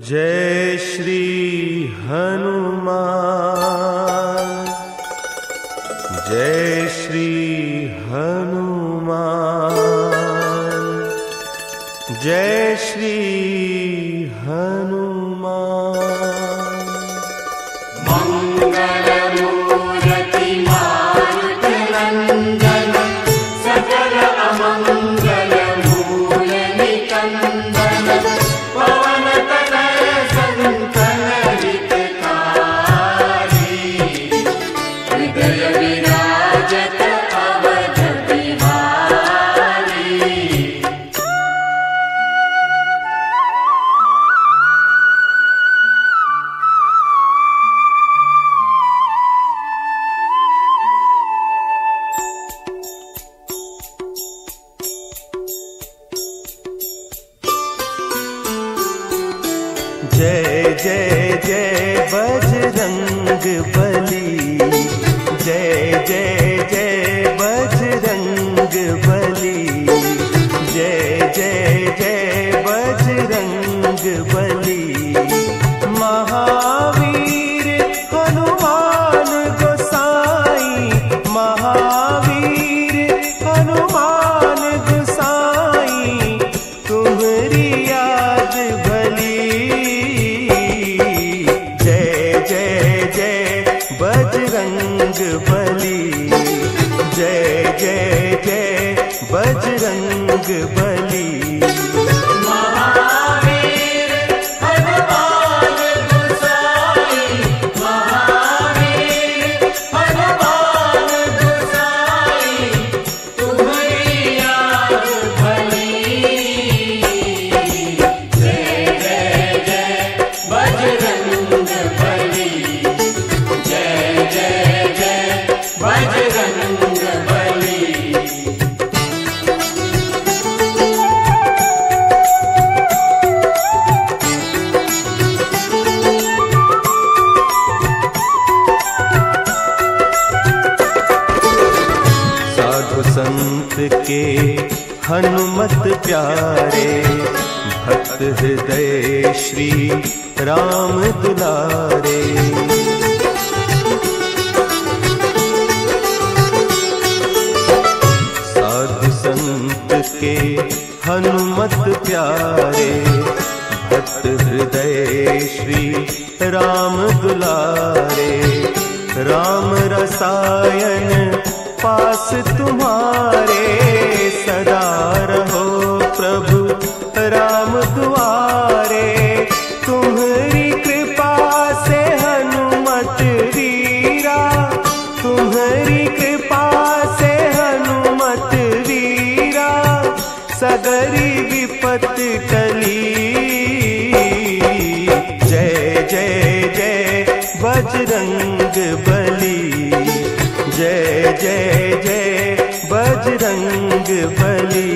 जय श्री हनुमान, जय श्री हनुमान, जय श्री हनुमान। मंगलमूर्ति मारुति नंदन, सकल अमंगल मूल निकंदन, पवन तनय संतन हितकारी, हृदय विराजत अवध बिहारी। जय जय जय बजरंग बली, जय जय जय बजरंग बली, जय जय जय बजरंग बली। महावीर हनुमान गोसाई, महावीर हनुमान गोसाई, तुम्हारी याद भली। जय जय जय बजरंग बली, जय जय जय बजरंग बली। महावीर हनुमान गोसाई, महावीर हनुमान गोसाई, तुम्हारी याद भली। जय जय जय बजरंग बली, जय जय जय बजरंग बली। साधु संत के हनुमत प्यारे, भक्त हृदय श्री राम दुलारे। साधु संत के हनुमत प्यारे, भक्त हृदय श्री राम दुलारे। राम रसायन पास तुम्हारे, सदा रहो प्रभु राम दुआरे। तुम्हारी कृपा से हनुमत वीरा, तुम्हारी कृपा से हनुमत वीरा, सगरी विपत टली। जय जय जय बजरंग बली, जय जय जय बजरंग बली।